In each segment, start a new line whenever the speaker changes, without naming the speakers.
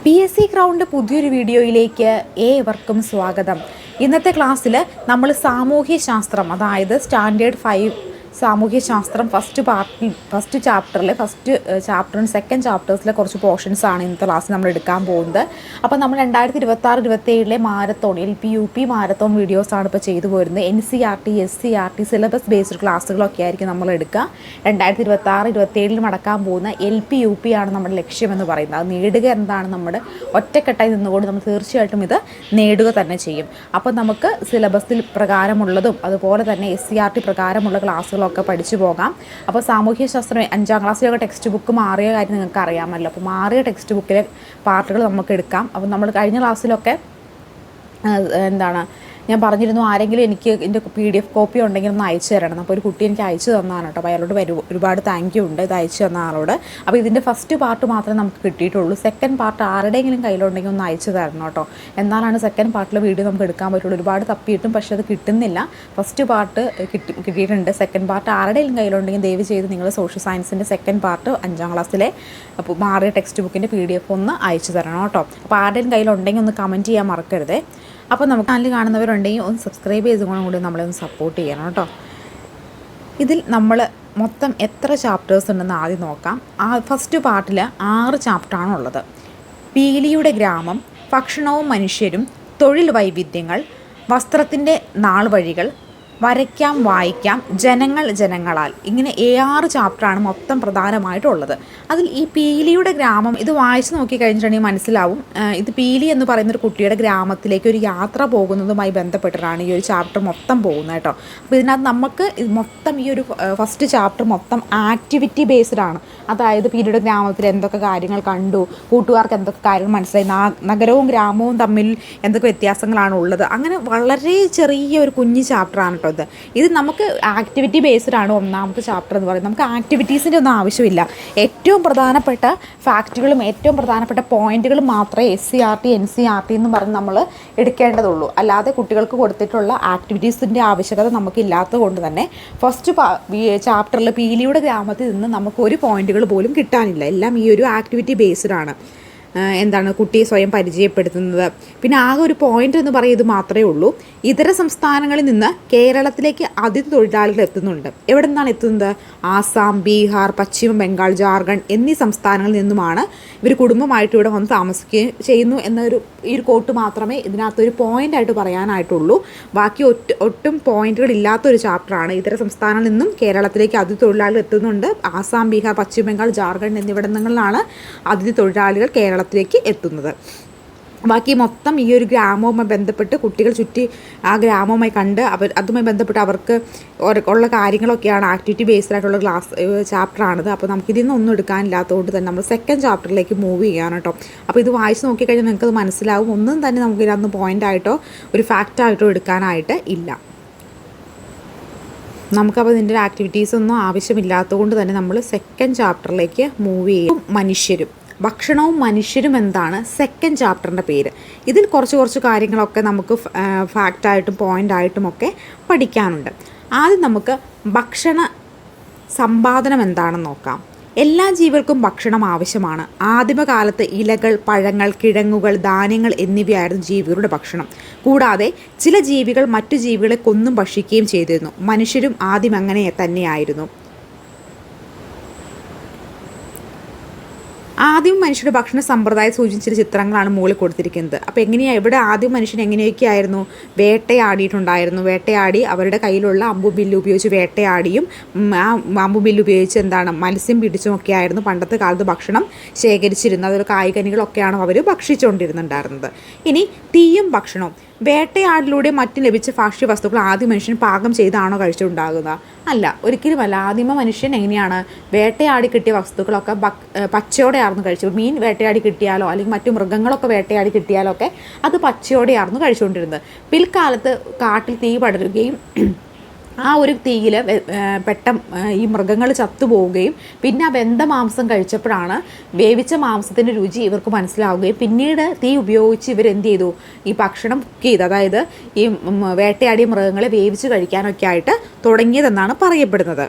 PSC crowned പുതിയൊരു വീഡിയോയിലേക്ക് ഏവർക്കും സ്വാഗതം. ഇന്നത്തെ ക്ലാസ്സിൽ നമ്മൾ സാമൂഹ്യശാസ്ത്രം, അതായത് സ്റ്റാൻഡേർഡ് 5 സാമൂഹ്യശാസ്ത്രം ഫസ്റ്റ് ചാപ്റ്ററും സെക്കൻഡ് ചാപ്റ്റേഴ്സിലെ കുറച്ച് പോർഷൻസാണ് ഇന്നത്തെ ക്ലാസ്സിൽ നമ്മൾ എടുക്കാൻ പോകുന്നത്. അപ്പോൾ നമ്മൾ 2026-27 മാരത്തോൺ LP-UP മാരത്തോൺ വീഡിയോസാണ് ഇപ്പോൾ ചെയ്തു പോരുന്നത്. NCERT SCERT സിലബസ് ബേസ്ഡ് ക്ലാസ്സുകളൊക്കെ ആയിരിക്കും നമ്മൾ എടുക്കുക. 2026-27 നടക്കാൻ പോകുന്ന LP-UP ആണ് നമ്മുടെ ലക്ഷ്യമെന്ന് പറയുന്നത്. അത് നേടുക എന്നതാണ് നമ്മുടെ ഒറ്റക്കെട്ടായി നിന്നുകൊണ്ട് നമ്മൾ തീർച്ചയായിട്ടും ഇത് നേടുക തന്നെ ചെയ്യും. അപ്പോൾ നമുക്ക് സിലബസിൽ പ്രകാരമുള്ളതും അതുപോലെ തന്നെ SCERT പ്രകാരമുള്ള ക്ലാസ്സുകളൊക്കെ പഠിച്ചു പോകാം. അപ്പോൾ സാമൂഹ്യശാസ്ത്രം 5ാം ക്ലാസ്സിലൊക്കെ ടെക്സ്റ്റ് ബുക്ക് മാറിയ കാര്യം നിങ്ങൾക്ക് അറിയാമല്ലോ. അപ്പോൾ മാറിയ ടെക്സ്റ്റ് ബുക്കിലെ പാർട്ടുകൾ നമുക്ക് എടുക്കാം. അപ്പോൾ നമ്മൾ കഴിഞ്ഞ ക്ലാസ്സിലൊക്കെ ഞാൻ പറഞ്ഞിരുന്നു, ആരെങ്കിലും എനിക്ക് എൻ്റെ PDF കോപ്പി ഉണ്ടെങ്കിൽ ഒന്ന് അയച്ചു തരണം. അപ്പോൾ ഒരു കുട്ടി എനിക്ക് അയച്ചു തന്നതാണ് കേട്ടോ. അപ്പോൾ അയാളോട് ഒരുപാട് താങ്ക് യു ഉണ്ട് ഇത് അയച്ചു തന്ന ആളോട്. അപ്പോൾ ഇതിൻ്റെ ഫസ്റ്റ് പാർട്ട് മാത്രമേ നമുക്ക് കിട്ടിയിട്ടുള്ളൂ. സെക്കൻഡ് പാർട്ട് ആരുടെയെങ്കിലും കയ്യിലുണ്ടെങ്കിൽ ഒന്ന് അയച്ചു തരണം കേട്ടോ. എന്നാലാണ് സെക്കൻഡ് പാർട്ടിലെ വീഡിയോ നമുക്ക് എടുക്കാൻ പറ്റുള്ളൂ. ഒരുപാട് തപ്പിയിട്ടും പക്ഷേ അത് കിട്ടുന്നില്ല. ഫസ്റ്റ് പാർട്ട് കിട്ടിയിട്ടുണ്ട്. സെക്കൻഡ് പാർട്ട് ആരുടെയെങ്കിലും കയ്യിലുണ്ടെങ്കിൽ ദയവ് ചെയ്ത് നിങ്ങൾ സോഷ്യൽ സയൻസിൻ്റെ സെക്കൻഡ് പാർട്ട് 5ാം ക്ലാസ്സിലെ അപ്പോൾ മാറിയ ടെക്സ്റ്റ് ബുക്കിൻ്റെ PDF ഒന്ന് അയച്ചു തരണം കേട്ടോ. അപ്പോൾ ആരുടെയും കയ്യിലുണ്ടെങ്കിൽ ഒന്ന് കമൻറ്റ് ചെയ്യാൻ മറക്കരുത്. അപ്പോൾ നമുക്ക് ചാനൽ കാണുന്നവരുണ്ടെങ്കിൽ ഒന്ന് സബ്സ്ക്രൈബ് ചെയ്തുകൊണ്ട് കൂടി നമ്മളെ ഒന്ന് സപ്പോർട്ട് ചെയ്യണം കേട്ടോ. ഇതിൽ നമ്മൾ മൊത്തം എത്ര ചാപ്റ്റേഴ്സ് ഉണ്ടെന്ന് ആദ്യം നോക്കാം. ഫസ്റ്റ് പാർട്ടിൽ 6 ചാപ്റ്ററാണുള്ളത്. പീലിയുടെ ഗ്രാമം, ഭക്ഷണവും മനുഷ്യരും, തൊഴിൽ വൈവിധ്യങ്ങൾ, വസ്ത്രത്തിൻ്റെ നാൾ വഴികൾ, വരയ്ക്കാം വായിക്കാം, ജനങ്ങളാൽ, ഇങ്ങനെ 6 ചാപ്റ്ററാണ് മൊത്തം പ്രധാനമായിട്ടുള്ളത്. അതിൽ ഈ പീലിയുടെ ഗ്രാമം ഇത് വായിച്ച് നോക്കിക്കഴിഞ്ഞിട്ടുണ്ടെങ്കിൽ മനസ്സിലാവും. ഇത് പീലി എന്ന് പറയുന്നൊരു കുട്ടിയുടെ ഗ്രാമത്തിലേക്ക് ഒരു യാത്ര പോകുന്നതുമായി ബന്ധപ്പെട്ടിട്ടാണ് ഈ ഒരു ചാപ്റ്റർ മൊത്തം പോകുന്നത് കേട്ടോ. അപ്പോൾ ഇതിനകത്ത് നമുക്ക് മൊത്തം ഈ ഒരു ഫസ്റ്റ് ചാപ്റ്റർ മൊത്തം ആക്ടിവിറ്റി ബേസ്ഡ് ആണ്. അതായത് പീലിയുടെ ഗ്രാമത്തിൽ എന്തൊക്കെ കാര്യങ്ങൾ കണ്ടു, കൂട്ടുകാർക്ക് എന്തൊക്കെ കാര്യങ്ങൾ മനസ്സിലായി, നഗരവും ഗ്രാമവും തമ്മിൽ എന്തൊക്കെ വ്യത്യാസങ്ങളാണ് ഉള്ളത്, അങ്ങനെ വളരെ ചെറിയ ഒരു കുഞ്ഞു ചാപ്റ്ററാണ് കേട്ടോ. ഇത് നമുക്ക് ആക്ടിവിറ്റി ബേസ്ഡ് ആണ് ഒന്നാമത്തെ ചാപ്റ്റർ എന്ന് പറയുന്നത്. നമുക്ക് ആക്ടിവിറ്റീസിൻ്റെ ഒന്നും ആവശ്യമില്ല. ഏറ്റവും പ്രധാനപ്പെട്ട ഫാക്റ്റുകളും ഏറ്റവും പ്രധാനപ്പെട്ട പോയിന്റുകളും മാത്രമേ SCERT NCERT എന്ന് പറഞ്ഞ് നമ്മൾ എടുക്കേണ്ടതുള്ളൂ. അല്ലാതെ കുട്ടികൾക്ക് കൊടുത്തിട്ടുള്ള ആക്ടിവിറ്റീസിൻ്റെ ആവശ്യകത നമുക്കില്ലാത്തത് കൊണ്ട് തന്നെ ഫസ്റ്റ് ചാപ്റ്ററിൽ പീലിയുടെ ഗ്രാമത്തിൽ നിന്ന് നമുക്ക് ഒരു പോയിന്റുകൾ പോലും കിട്ടാനില്ല. എല്ലാം ഈ ഒരു ആക്ടിവിറ്റി ബേസ്ഡ് ആണ്. കുട്ടിയെ സ്വയം പരിചയപ്പെടുത്തുന്നത്. പിന്നെ ആകെ ഒരു പോയിന്റ് എന്ന് പറയുന്നത് മാത്രമേ ഉള്ളൂ. ഇതര സംസ്ഥാനങ്ങളിൽ നിന്ന് കേരളത്തിലേക്ക് അതിഥി തൊഴിലാളികൾ എത്തുന്നുണ്ട്. എവിടെ നിന്നാണ് എത്തുന്നത്? ആസാം, ബീഹാർ, പശ്ചിമ ബംഗാൾ, ജാർഖണ്ഡ് എന്നീ സംസ്ഥാനങ്ങളിൽ നിന്നുമാണ് ഇവർ കുടുംബമായിട്ട് ഇവിടെ വന്ന് താമസിക്കുകയും ചെയ്യുന്നു എന്നൊരു ഈ ഒരു കോട്ട് മാത്രമേ ഇതിനകത്തൊരു പോയിൻ്റായിട്ട് പറയാനായിട്ടുള്ളൂ. ബാക്കി ഒട്ടും പോയിന്റുകൾ ഇല്ലാത്തൊരു ചാപ്റ്ററാണ്. ഇതര സംസ്ഥാനങ്ങളിൽ നിന്നും കേരളത്തിലേക്ക് അതിഥി തൊഴിലാളികൾ എത്തുന്നുണ്ട്. ആസാം, ബീഹാർ, പശ്ചിമ ബംഗാൾ, ജാർഖണ്ഡ് എന്നിവിടങ്ങളിലാണ് അതിഥി തൊഴിലാളികൾ കേരളത്തിലേക്ക് എത്തുന്നത്. ബാക്കി മൊത്തം ഈ ഒരു ഗ്രാമവുമായി ബന്ധപ്പെട്ട് കുട്ടികൾ ചുറ്റി ആ ഗ്രാമവുമായി കണ്ട് അതുമായി ബന്ധപ്പെട്ട് അവർക്ക് ഉള്ള കാര്യങ്ങളൊക്കെയാണ് ആക്ടിവിറ്റി ബേസ്ഡ് ആയിട്ടുള്ള ചാപ്റ്ററാണിത്. അപ്പോൾ നമുക്കിതിൽ നിന്നൊന്നും എടുക്കാനില്ലാത്തതുകൊണ്ട് തന്നെ നമ്മൾ സെക്കൻഡ് ചാപ്റ്ററിലേക്ക് മൂവ് ചെയ്യാണ് കേട്ടോ. അപ്പോൾ ഇത് വായിച്ച് നോക്കിക്കഴിഞ്ഞാൽ നിങ്ങൾക്കത് മനസ്സിലാവും. ഒന്നും തന്നെ നമുക്കിതിനകത്ത് പോയിൻ്റായിട്ടോ ഒരു ഫാക്റ്റായിട്ടോ എടുക്കാനായിട്ട് ഇല്ല. നമുക്കപ്പോൾ ഇതിൻ്റെ ആക്ടിവിറ്റീസ് ഒന്നും ആവശ്യമില്ലാത്തതുകൊണ്ട് തന്നെ നമ്മൾ സെക്കൻഡ് ചാപ്റ്ററിലേക്ക് മൂവ് ചെയ്യും. ഭക്ഷണവും മനുഷ്യരും എന്താണ് സെക്കൻഡ് ചാപ്റ്ററിൻ്റെ പേര്. ഇതിൽ കുറച്ച് കാര്യങ്ങളൊക്കെ നമുക്ക് ഫാക്റ്റായിട്ടും പോയിൻ്റായിട്ടും ഒക്കെ പഠിക്കാനുണ്ട്. ആദ്യം നമുക്ക് ഭക്ഷണ സമ്പാദനം എന്താണെന്ന് നോക്കാം. എല്ലാ ജീവികൾക്കും ഭക്ഷണം ആവശ്യമാണ്. ആദിമകാലത്ത് ഇലകൾ, പഴങ്ങൾ, കിഴങ്ങുകൾ, ധാന്യങ്ങൾ എന്നിവയായിരുന്നു ജീവികളുടെ ഭക്ഷണം. കൂടാതെ ചില ജീവികൾ മറ്റു ജീവികളെ കൊന്നും ഭക്ഷിക്കുകയും ചെയ്തിരുന്നു. മനുഷ്യരും ആദ്യം അങ്ങനെ തന്നെയായിരുന്നു. ആദ്യം മനുഷ്യരുടെ ഭക്ഷണ സമ്പ്രദായം സൂചിച്ചിട്ട് ചിത്രങ്ങളാണ് മുകളിൽ കൊടുത്തിരിക്കുന്നത്. അപ്പോൾ ഇവിടെ ആദ്യം മനുഷ്യൻ എങ്ങനെയൊക്കെ ആയിരുന്നു? വേട്ടയാടിയിട്ടുണ്ടായിരുന്നു. വേട്ടയാടി അവരുടെ കയ്യിലുള്ള അമ്പും ബില്ലും ഉപയോഗിച്ച് വേട്ടയാടിയും ആ അമ്പും ബില്ലും ഉപയോഗിച്ച് മത്സ്യം പിടിച്ചുമൊക്കെ ആയിരുന്നു പണ്ടത്തെ കാലത്ത് ഭക്ഷണം ശേഖരിച്ചിരുന്നത്. അതൊരു കായ്കനികളൊക്കെയാണ് അവർ ഭക്ഷിച്ചുകൊണ്ടിരുന്നുണ്ടായിരുന്നത്. ഇനി തീയും ഭക്ഷണവും. വേട്ടയാടിലൂടെ മറ്റും ലഭിച്ച ഭക്ഷ്യ വസ്തുക്കൾ ആദ്യ മനുഷ്യൻ പാകം ചെയ്താണോ കഴിച്ചുണ്ടാകുന്നത്? അല്ല, ഒരിക്കലുമല്ല. ആദിമ മനുഷ്യൻ എങ്ങനെയാണ് വേട്ടയാടി കിട്ടിയ വസ്തുക്കളൊക്കെ പച്ചയോടെയായിരുന്നു കഴിച്ചത്. മീൻ വേട്ടയാടി കിട്ടിയാലോ അല്ലെങ്കിൽ മറ്റു മൃഗങ്ങളൊക്കെ വേട്ടയാടി കിട്ടിയാലോ ഒക്കെ അത് പച്ചയോടെയായിരുന്നു കഴിച്ചുകൊണ്ടിരുന്നത്. പിൽക്കാലത്ത് കാട്ടിൽ തീ പടരുകയും ആ ഒരു തീയിൽ ഈ മൃഗങ്ങൾ ചത്തുപോവുകയും പിന്നെ ആ വെന്ത മാംസം കഴിച്ചപ്പോഴാണ് വേവിച്ച മാംസത്തിൻ്റെ രുചി ഇവർക്ക് മനസ്സിലാവുകയും പിന്നീട് തീ ഉപയോഗിച്ച് ഇവരെന്ത് ചെയ്തു? ഈ ഭക്ഷണം കുക്ക് ചെയ്ത്, അതായത് ഈ വേട്ടയാടിയ മൃഗങ്ങളെ വേവിച്ച് കഴിക്കാനൊക്കെ ആയിട്ട് തുടങ്ങിയതെന്നാണ് പറയപ്പെടുന്നത്.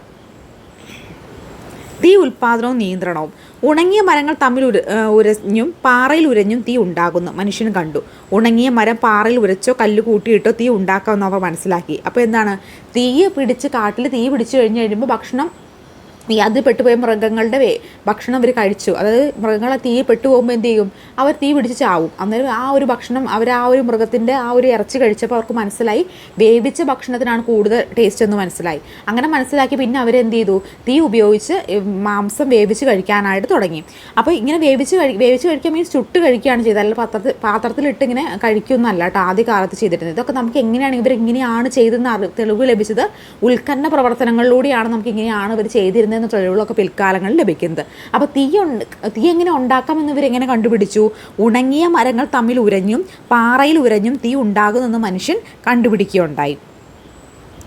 തീ ഉൽപ്പാദനവും നിയന്ത്രണവും. ഉണങ്ങിയ മരങ്ങൾ തമ്മിൽ ഉരഞ്ഞും പാറയിൽ ഉരഞ്ഞും തീ ഉണ്ടാകുന്നു മനുഷ്യന് കണ്ടു. ഉണങ്ങിയ മരം പാറയിൽ ഉരച്ചോ കല്ല് കൂട്ടിയിട്ടോ തീ ഉണ്ടാക്കാമെന്ന് അവർ മനസ്സിലാക്കി. അപ്പോൾ എന്താണ്, കാട്ടിൽ തീ പിടിച്ചു കഴിയുമ്പോൾ ഭക്ഷണം അതിൽ പെട്ടുപോയ മൃഗങ്ങളുടെ ഭക്ഷണം അവർ കഴിച്ചു. അതായത് മൃഗങ്ങളെ തീ പെട്ടുപോകുമ്പോൾ എന്ത് ചെയ്യും, അവർ തീ പിടിച്ച് ചാവും. അന്നേരം ആ ഒരു ഭക്ഷണം അവർ ആ ഒരു മൃഗത്തിൻ്റെ ആ ഒരു ഇറച്ചി കഴിച്ചപ്പോൾ അവർക്ക് മനസ്സിലായി വേവിച്ച ഭക്ഷണത്തിനാണ് കൂടുതൽ ടേസ്റ്റ് എന്ന് മനസ്സിലായി. അങ്ങനെ മനസ്സിലാക്കി പിന്നെ അവരെന്ത് ചെയ്തു, തീ ഉപയോഗിച്ച് മാംസം വേവിച്ച് കഴിക്കാനായിട്ട് തുടങ്ങി. അപ്പോൾ ഇങ്ങനെ വേവിച്ച് കഴിക്കാൻ മീൻസ് ചുട്ട് കഴിക്കുകയാണ് ചെയ്തത്, അല്ല പാത്രത്തിലിട്ട് ഇങ്ങനെ കഴിക്കുമെന്നല്ല കേട്ടോ ആദ്യ കാലത്ത് ചെയ്തിരുന്നത്. ഇതൊക്കെ നമുക്ക് ഇവരെങ്ങനെയാണ് ചെയ്തതെന്ന് തെളിവ് ലഭിച്ചത് ഉൽക്കന്ന പ്രവർത്തനങ്ങളിലൂടെയാണ്. നമുക്ക് ഇങ്ങനെയാണ് ഇവർ ചെയ്തിരുന്നത് എന്ന തെളിവുകളൊക്കെ പിൽക്കാലങ്ങളിൽ ലഭിക്കുന്നത്. അപ്പോൾ തീ എങ്ങനെ ഉണ്ടാക്കാമെന്ന് ഇവരെങ്ങനെ കണ്ടുപിടിച്ചു? ഉണങ്ങിയ മരങ്ങൾ തമ്മിൽ ഉരഞ്ഞും പാറയിൽ ഉരഞ്ഞും തീ ഉണ്ടാകുമെന്ന് മനുഷ്യൻ കണ്ടുപിടിക്കുകയുണ്ടായി.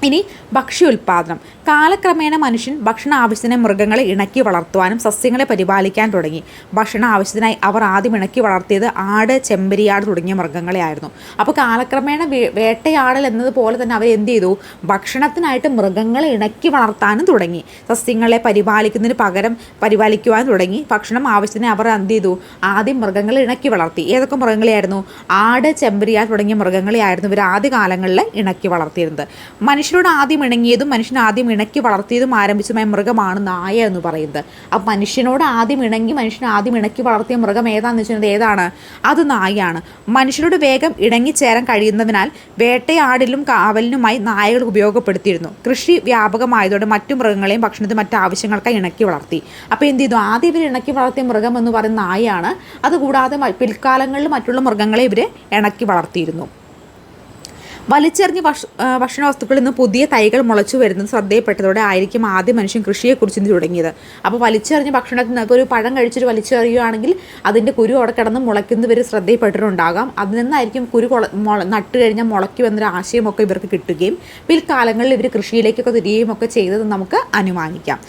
ഇനി ഭക്ഷ്യോൽപാദനം. കാലക്രമേണ മനുഷ്യൻ ഭക്ഷണ ആവശ്യത്തിന് മൃഗങ്ങളെ ഇണക്കി വളർത്തുവാനും സസ്യങ്ങളെ പരിപാലിക്കാൻ തുടങ്ങി. ഭക്ഷണ ആവശ്യത്തിനായി അവർ ആദ്യം ഇണക്കി വളർത്തിയത് ആട്, ചെമ്പരിയാട് തുടങ്ങിയ മൃഗങ്ങളെ ആയിരുന്നു. അപ്പോൾ കാലക്രമേണ വേട്ടയാടൽ എന്നതുപോലെ തന്നെ അവർ എന്ത് ചെയ്തു, ഭക്ഷണത്തിനായിട്ട് മൃഗങ്ങളെ ഇണക്കി വളർത്താനും തുടങ്ങി. സസ്യങ്ങളെ പരിപാലിക്കുന്നതിന് പകരം പരിപാലിക്കുവാൻ തുടങ്ങി. ഭക്ഷണം ആവശ്യത്തിന് അവർ എന്ത് ചെയ്തു, ആദ്യം മൃഗങ്ങളെ ഇണക്കി വളർത്തി. ഏതൊക്കെ മൃഗങ്ങളെയായിരുന്നു? ആട്, ചെമ്പരിയാട് തുടങ്ങിയ മൃഗങ്ങളെയായിരുന്നു ഇവർ ആദ്യ കാലങ്ങളിൽ ഇണക്കി വളർത്തിയിരുന്നത്. മനുഷ്യരോട് ആദ്യം ഇണങ്ങിയതും മനുഷ്യൻ ആദ്യം ഇണക്കി വളർത്തിയതും ആരംഭിച്ചതുമായ മൃഗമാണ് നായ എന്ന് പറയുന്നത്. അപ്പോൾ മനുഷ്യനോട് ആദ്യം ഇണങ്ങി മനുഷ്യൻ ആദ്യം ഇണക്കി വളർത്തിയ മൃഗം ഏതാണെന്ന് വെച്ചിട്ടുണ്ടെങ്കിൽ ഏതാണ്? അത് നായയാണ്. മനുഷ്യരോട് വേഗം ഇണങ്ങിച്ചേരാൻ കഴിയുന്നതിനാൽ വേട്ടയാടലും കാവലിനുമായി നായകൾ ഉപയോഗപ്പെടുത്തിയിരുന്നു. കൃഷി വ്യാപകമായതോടെ മറ്റു മൃഗങ്ങളെയും ഭക്ഷണത്തിന് മറ്റു ആവശ്യങ്ങൾക്കായി ഇണക്കി വളർത്തി. അപ്പോൾ എന്ത് ചെയ്തു, ആദ്യം ഇവർ ഇണക്കി വളർത്തിയ മൃഗം എന്ന് പറയുന്ന നായയാണ്. അതുകൂടാതെ പിൽക്കാലങ്ങളിൽ മറ്റുള്ള മൃഗങ്ങളെ ഇവർ ഇണക്കി വളർത്തിയിരുന്നു. വലിച്ചെറിഞ്ഞ ഭക്ഷണ വസ്തുക്കളിൽ നിന്ന് പുതിയ തൈകൾ മുളച്ചു വരുന്നത് ശ്രദ്ധയിൽപ്പെട്ടതോടെ ആയിരിക്കും ആദ്യം മനുഷ്യൻ കൃഷിയെക്കുറിച്ച് തുടങ്ങിയത്. അപ്പോൾ വലിച്ചെറിഞ്ഞ ഭക്ഷണത്തിൽ നിന്ന് ഇപ്പോൾ ഒരു പഴം കഴിച്ചിട്ട് വലിച്ചെറിയുകയാണെങ്കിൽ അതിൻ്റെ കുരു അവിടെ കിടന്ന് മുളയ്ക്കുന്നവർ ശ്രദ്ധയിൽപ്പെട്ടിട്ടുണ്ടാകാം. അതിൽ നിന്നായിരിക്കും കുരു നട്ട് കഴിഞ്ഞാൽ മുളയ്ക്കുമെന്നൊരു ആശയമൊക്കെ ഇവർക്ക് കിട്ടുകയും പിൽക്കാലങ്ങളിൽ ഇവർ കൃഷിയിലേക്കൊക്കെ തിരിയുകയും ഒക്കെ ചെയ്തത് നമുക്ക് അനുമാനിക്കാം.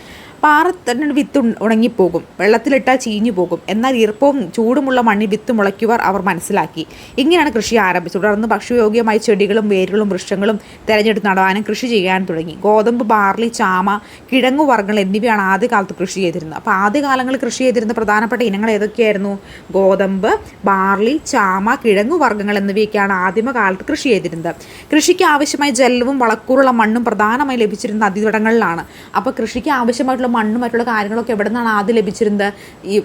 പാറ തന്നെ വിത്ത് ഉണങ്ങിപ്പോകും, വെള്ളത്തിലിട്ടാൽ ചീഞ്ഞു പോകും. എന്നാൽ ഈർപ്പവും ചൂടുമുള്ള മണ്ണിൽ വിത്ത് മുളയ്ക്കുവാൻ അവർ മനസ്സിലാക്കി. ഇങ്ങനെയാണ് കൃഷി ആരംഭിച്ചത്. തുടർന്ന് ഭക്ഷ്യയോഗ്യമായ ചെടികളും വേരുകളും വൃക്ഷങ്ങളും തിരഞ്ഞെടുത്ത് നടാനും കൃഷി ചെയ്യാൻ തുടങ്ങി. ഗോതമ്പ്, ബാർലി, ചാമ, കിഴങ്ങുവർഗ്ഗങ്ങൾ എന്നിവയാണ് ആദ്യകാലത്ത് കൃഷി ചെയ്തിരുന്നത്. അപ്പോൾ ആദ്യകാലങ്ങളിൽ കൃഷി ചെയ്തിരുന്ന പ്രധാനപ്പെട്ട ഇനങ്ങൾ ഏതൊക്കെയായിരുന്നു? ഗോതമ്പ്, ബാർലി, ചാമ, കിഴങ്ങുവർഗ്ഗങ്ങൾ എന്നിവയൊക്കെയാണ് ആദിമകാലത്ത് കൃഷി ചെയ്തിരുന്നത്. കൃഷിക്ക് ആവശ്യമായ ജലവും വളക്കൂറുള്ള മണ്ണും പ്രധാനമായി ലഭിച്ചിരുന്ന നദീതടങ്ങളിലാണ്. അപ്പോൾ കൃഷിക്ക് ആവശ്യമായിട്ടുള്ള മണ്ണും മറ്റുള്ള കാര്യങ്ങളൊക്കെ എവിടെ നിന്നാണ് ആദ്യം ലഭിച്ചിരുന്നത്? ഈ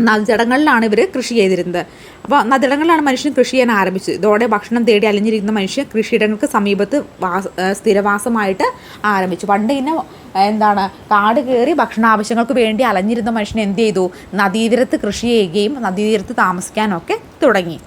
നദിതടങ്ങളിലാണ് ഇവർ കൃഷി ചെയ്തിരുന്നത്. അപ്പോൾ നദിതടങ്ങളിലാണ് മനുഷ്യൻ കൃഷി ചെയ്യാൻ ആരംഭിച്ചത്. ഇതോടെ ഭക്ഷണം തേടി അലിഞ്ഞിരിക്കുന്ന മനുഷ്യൻ കൃഷിയിടങ്ങൾക്ക് സമീപത്ത് സ്ഥിരവാസമായിട്ട് ആരംഭിച്ചു. പണ്ട് ഇങ്ങനെ കാട് കയറി ഭക്ഷണാവശ്യങ്ങൾക്ക് വേണ്ടി അലഞ്ഞിരുന്ന മനുഷ്യൻ എന്ത് ചെയ്തു, നദീതീരത്ത് കൃഷി ചെയ്യുകയും നദീതീരത്ത് താമസിക്കാനൊക്കെ തുടങ്ങി.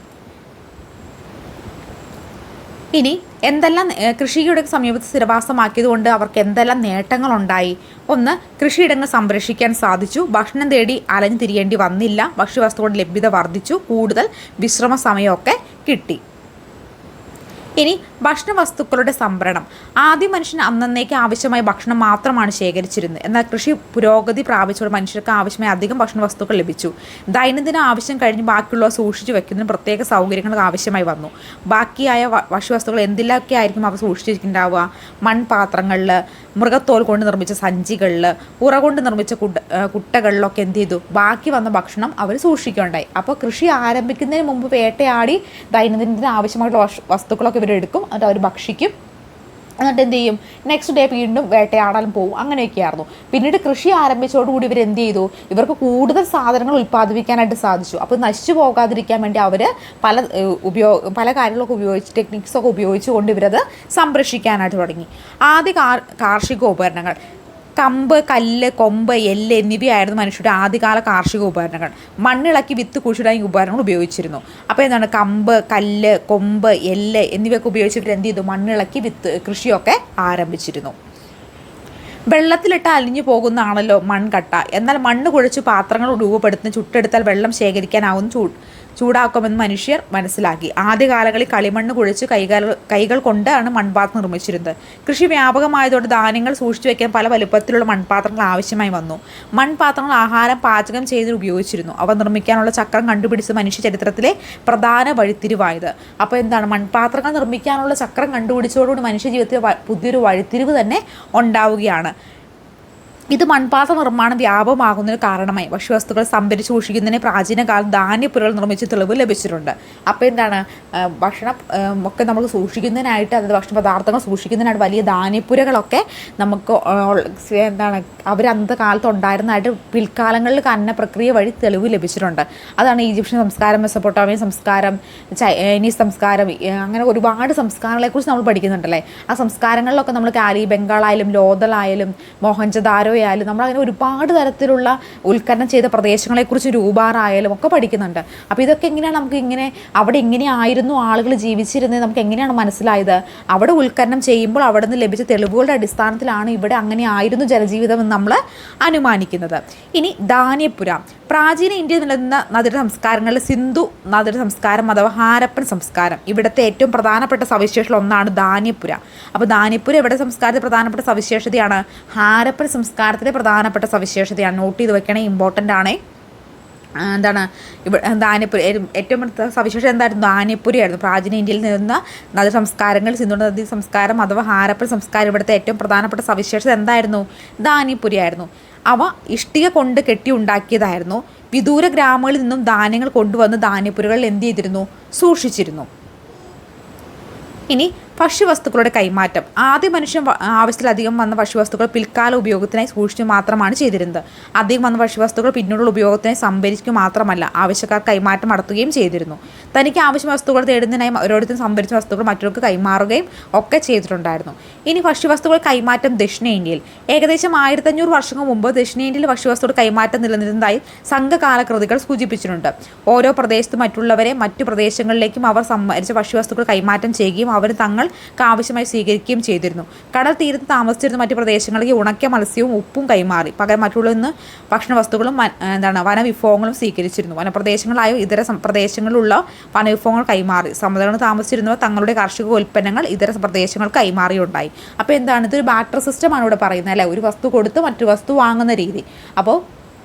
ഇനി എന്തെല്ലാം കൃഷിയുടെ സമീപത്ത് സ്ഥിരവാസമാക്കിയത് കൊണ്ട് അവർക്ക് എന്തെല്ലാം നേട്ടങ്ങളുണ്ടായി? ഒന്ന്, കൃഷിയിടങ്ങൾ സംരക്ഷിക്കാൻ സാധിച്ചു. ഭക്ഷണം തേടി അലഞ്ഞു തിരിയേണ്ടി വന്നില്ല. ഭക്ഷ്യവസ്തുക്കളുടെ ലഭ്യത വർദ്ധിച്ചു. കൂടുതൽ വിശ്രമ സമയമൊക്കെ കിട്ടി. ഇനി ഭക്ഷണ വസ്തുക്കളുടെ സംഭരണം. ആദ്യം മനുഷ്യൻ അന്നേക്ക് ആവശ്യമായ ഭക്ഷണം മാത്രമാണ് ശേഖരിച്ചിരുന്നത്. എന്നാൽ കൃഷി പുരോഗതി പ്രാപിച്ചതോടെ മനുഷ്യർക്ക് ആവശ്യമായ അധികം ഭക്ഷണ വസ്തുക്കൾ ലഭിച്ചു. ദൈനംദിന ആവശ്യം കഴിഞ്ഞ് ബാക്കിയുള്ളവ സൂക്ഷിച്ചു വെക്കുന്നതിന് പ്രത്യേക സൗകര്യങ്ങൾ ആവശ്യമായി വന്നു. ബാക്കിയായ ഭക്ഷ്യവസ്തുക്കൾ എന്തിലൊക്കെ ആയിരിക്കും അവർ സൂക്ഷിച്ചിട്ടുണ്ടാവുക? മൺപാത്രങ്ങളിൽ, മൃഗത്തോൽ കൊണ്ട് നിർമ്മിച്ച സഞ്ചികളിൽ, ഉറ കൊണ്ട് നിർമ്മിച്ച കുട്ടകളിലൊക്കെ എന്ത് ചെയ്തു, ബാക്കി വന്ന ഭക്ഷണം അവർ സൂക്ഷിക്കുകയുണ്ടായി. അപ്പോൾ കൃഷി ആരംഭിക്കുന്നതിന് മുമ്പ് വേട്ടയാടി ദൈനംദിനത്തിന് ആവശ്യമായിട്ടുള്ള വസ്തുക്കളൊക്കെ ഇവരെടുക്കും, എന്നിട്ട് അവർ ഭക്ഷിക്കും. എന്നിട്ട് എന്ത് ചെയ്യും, നെക്സ്റ്റ് ഡേ വീണ്ടും വേട്ടയാടാനും പോകും. അങ്ങനെയൊക്കെയായിരുന്നു. പിന്നീട് കൃഷി ആരംഭിച്ചതോടുകൂടി ഇവർ എന്ത് ചെയ്തു, ഇവർക്ക് കൂടുതൽ സാധനങ്ങൾ ഉൽപ്പാദിപ്പിക്കാനായിട്ട് സാധിച്ചു. അപ്പോൾ നശിച്ചു പോകാതിരിക്കാൻ വേണ്ടി അവർ പല കാര്യങ്ങളൊക്കെ ഉപയോഗിച്ച് ടെക്നിക്സൊക്കെ ഉപയോഗിച്ചുകൊണ്ട് ഇവരത് സംരക്ഷിക്കാനായിട്ട് തുടങ്ങി. ആദ്യ കാർഷിക ഉപകരണങ്ങൾ കമ്പ്, കല്ല്, കൊമ്പ്, എല്ല് എന്നിവയായിരുന്നു മനുഷ്യരുടെ ആദ്യകാല കാർഷിക ഉപകരണങ്ങൾ. മണ്ണിളക്കി വിത്ത് കുഴിച്ചിടാൻ ഈ ഉപകരണങ്ങൾ ഉപയോഗിച്ചിരുന്നു. അപ്പോൾ എന്താണ്, കമ്പ്, കല്ല്, കൊമ്പ്, എല്ല് എന്നിവയൊക്കെ ഉപയോഗിച്ചിട്ട് എന്ത് ചെയ്തു, മണ്ണിളക്കി വിത്ത് കൃഷിയൊക്കെ ആരംഭിച്ചിരുന്നു. വെള്ളത്തിലിട്ട് അലിഞ്ഞു പോകുന്നതാണല്ലോ മൺകട്ട. എന്നാൽ മണ്ണ് കുഴച്ച് പാത്രങ്ങൾ രൂപപ്പെടുത്തുന്ന ചുട്ടെടുത്താൽ വെള്ളം ശേഖരിക്കാനാവുന്ന ചൂടാക്കുമെന്ന് മനുഷ്യർ മനസ്സിലാക്കി. ആദ്യകാലങ്ങളിൽ കളിമണ്ണ് കുഴിച്ച് കൈകൾ കൊണ്ടാണ് മൺപാത്രം നിർമ്മിച്ചിരുന്നത്. കൃഷി വ്യാപകമായതോടെ ധാന്യങ്ങൾ സൂക്ഷിച്ചു വയ്ക്കാൻ പല വലുപ്പത്തിലുള്ള മൺപാത്രങ്ങൾ ആവശ്യമായി വന്നു. മൺപാത്രങ്ങൾ ആഹാരം പാചകം ചെയ്ത് ഉപയോഗിച്ചിരുന്നു. അവ നിർമ്മിക്കാനുള്ള ചക്രം കണ്ടുപിടിച്ചത് മനുഷ്യ ചരിത്രത്തിലെ പ്രധാന വഴിത്തിരിവായത്. അപ്പോൾ എന്താണ്, മൺപാത്രങ്ങൾ നിർമ്മിക്കാനുള്ള ചക്രം കണ്ടുപിടിച്ചതോടുകൂടി മനുഷ്യ ജീവിതത്തിൽ പുതിയൊരു വഴിത്തിരിവ് തന്നെ ഉണ്ടാവുകയാണ്. ഇത് മൺപാത്ര നിർമ്മാണം വ്യാപകമാകുന്നതിന് കാരണമായി ഭക്ഷ്യവസ്തുക്കൾ സംഭരിച്ച് സൂക്ഷിക്കുന്നതിന് പ്രാചീന കാലം ധാന്യപ്പുരകൾ നിർമ്മിച്ച് തെളിവ് ലഭിച്ചിട്ടുണ്ട്. അപ്പോൾ എന്താണ്, ഭക്ഷണം ഒക്കെ നമുക്ക് സൂക്ഷിക്കുന്നതിനായിട്ട്, അതായത് ഭക്ഷണ പദാർത്ഥങ്ങൾ സൂക്ഷിക്കുന്നതിനായിട്ട് വലിയ ധാന്യപ്പുരകളൊക്കെ നമുക്ക് എന്താണ് അന്നത്തെ കാലത്ത് ഉണ്ടായിരുന്നതായിട്ട് പിൽക്കാലങ്ങളിൽ കന്ന പ്രക്രിയ വഴി തെളിവ് ലഭിച്ചിട്ടുണ്ട്. അതാണ് ഈജിപ്ഷ്യൻ സംസ്കാരം, മെസപ്പൊട്ടാമിയൻ സംസ്കാരം, ചൈനീസ് സംസ്കാരം, അങ്ങനെ ഒരുപാട് സംസ്കാരങ്ങളെക്കുറിച്ച് നമ്മൾ പഠിക്കുന്നുണ്ടല്ലേ. ആ സംസ്കാരങ്ങളിലൊക്കെ നമ്മൾ കാലി ബംഗാളായാലും ലോതലായാലും മോഹൻജദാരോ ആയാലും നമ്മളങ്ങനെ ഒരുപാട് തരത്തിലുള്ള ഉൽക്കരണം ചെയ്ത പ്രദേശങ്ങളെക്കുറിച്ച് രൂപാറായാലും ഒക്കെ പഠിക്കുന്നുണ്ട്. അപ്പോൾ ഇതൊക്കെ എങ്ങനെയാണ് നമുക്ക് ഇങ്ങനെ അവിടെ എങ്ങനെയായിരുന്നു ആളുകൾ ജീവിച്ചിരുന്നത് നമുക്ക് എങ്ങനെയാണ് മനസ്സിലായത്? അവിടെ ഉൽക്കരണം ചെയ്യുമ്പോൾ അവിടെ നിന്ന് ലഭിച്ച തെളിവുകളുടെ അടിസ്ഥാനത്തിലാണ് ഇവിടെ അങ്ങനെ ആയിരുന്നു ജനജീവിതം എന്ന് നമ്മൾ അനുമാനിക്കുന്നത്. ഇനി ധാന്യപ്പുര. പ്രാചീന ഇന്ത്യയിൽ നിലനിന്ന നദിയുടെ സംസ്കാരങ്ങളിൽ സിന്ധു നദിയുടെ സംസ്കാരം അഥവാ ഹാരപ്പൻ സംസ്കാരം ഇവിടുത്തെ ഏറ്റവും പ്രധാനപ്പെട്ട സവിശേഷത ഒന്നാണ് ധാന്യപ്പുര. അപ്പോൾ ധാന്യപ്പുര ഇവിടെ സംസ്കാരത്തിൽ പ്രധാനപ്പെട്ട സവിശേഷതയാണ്, ഹാരപ്പൻ സംസ്കാരത്തിലെ പ്രധാനപ്പെട്ട സവിശേഷതയാണ്. നോട്ട് ചെയ്ത് വെക്കണേ, ഇമ്പോർട്ടൻ്റ് ആണേ. എന്താണ് ധാന്യപ്പുര ഏറ്റവും സവിശേഷത എന്തായിരുന്നു? ധാന്യപ്പുരയായിരുന്നു. പ്രാചീന ഇന്ത്യയിൽ നിന്ന നദി സംസ്കാരങ്ങൾ സിന്ധു നദി സംസ്കാരം അഥവാ ഹാരപ്പൻ സംസ്കാരം ഇവിടുത്തെ ഏറ്റവും പ്രധാനപ്പെട്ട സവിശേഷത എന്തായിരുന്നു? ധാന്യപ്പുരയായിരുന്നു. അവ ഇഷ്ടിക കൊണ്ട് കെട്ടി ഉണ്ടാക്കിയതായിരുന്നു. വിദൂര ഗ്രാമങ്ങളിൽ നിന്നും ധാന്യങ്ങൾ കൊണ്ടുവന്ന് ധാന്യപ്പുരകളിൽ എന്ത് ചെയ്തിരുന്നു? സൂക്ഷിച്ചിരുന്നു. ഇനി ഭക്ഷ്യവസ്തുക്കളുടെ കൈമാറ്റം. ആദ്യ മനുഷ്യൻ ആവശ്യത്തിലധികം വന്ന ഭക്ഷ്യവസ്തുക്കൾ പിൽക്കാല ഉപയോഗത്തിനായി സൂക്ഷിച്ചു മാത്രമാണ് ചെയ്തിരുന്നത്. അധികം വന്ന ഭക്ഷ്യവസ്തുക്കൾ പിന്നീടുള്ള ഉപയോഗത്തിനായി സംഭരിക്കുക മാത്രമല്ല, ആവശ്യക്കാർ കൈമാറ്റം നടത്തുകയും ചെയ്തിരുന്നു. തനിക്ക് ആവശ്യ വസ്തുക്കൾ തേടുന്നതിനായി ഓരോരുത്തരും സംഭരിച്ച വസ്തുക്കൾ മറ്റൊരാൾക്ക് കൈമാറുകയും ഒക്കെ ചെയ്തിട്ടുണ്ടായിരുന്നു. ഇനി ഭക്ഷ്യവസ്തുക്കൾ കൈമാറ്റം ദക്ഷിണേന്ത്യയിൽ. ഏകദേശം 1500 വർഷങ്ങൾ മുമ്പ് ദക്ഷിണേന്ത്യയിൽ ഭക്ഷ്യവസ്തുക്കൾ കൈമാറ്റം നിലനിന്നതായി സംഘകാല കൃതികൾ സൂചിപ്പിച്ചിട്ടുണ്ട്. ഓരോ പ്രദേശത്തും മറ്റുള്ളവരെ മറ്റു പ്രദേശങ്ങളിലേക്കും അവർ സംഭരിച്ച ഭക്ഷ്യവസ്തുക്കൾ കൈമാറ്റം ചെയ്യുകയും അവർ തങ്ങൾ ആവശ്യമായി സ്വീകരിക്കുകയും ചെയ്തിരുന്നു. കടൽ തീരത്ത് താമസിച്ചിരുന്ന മറ്റു പ്രദേശങ്ങളിലേക്ക് ഉണക്കിയ മത്സ്യവും ഉപ്പും കൈമാറി. പകരം മറ്റുള്ള നിന്ന് ഭക്ഷണ വസ്തുക്കളും വനവിഭവങ്ങളും സ്വീകരിച്ചിരുന്നു. വനപ്രദേശങ്ങളായോ ഇതര പ്രദേശങ്ങളിലുള്ള വനവിഭവങ്ങൾ കൈമാറി. സമുദ്രങ്ങളിൽ താമസിച്ചിരുന്നവർ തങ്ങളുടെ കാർഷിക ഉൽപ്പന്നങ്ങൾ ഇതര പ്രദേശങ്ങൾക്ക് കൈമാറിയുണ്ടായി. അപ്പോൾ എന്താണ്, ഇതൊരു ബാറ്റർ സിസ്റ്റമാണ് ഇവിടെ പറയുന്നത് അല്ലേ. ഒരു വസ്തു കൊടുത്ത് മറ്റു വസ്തു വാങ്ങുന്ന രീതി. അപ്പോൾ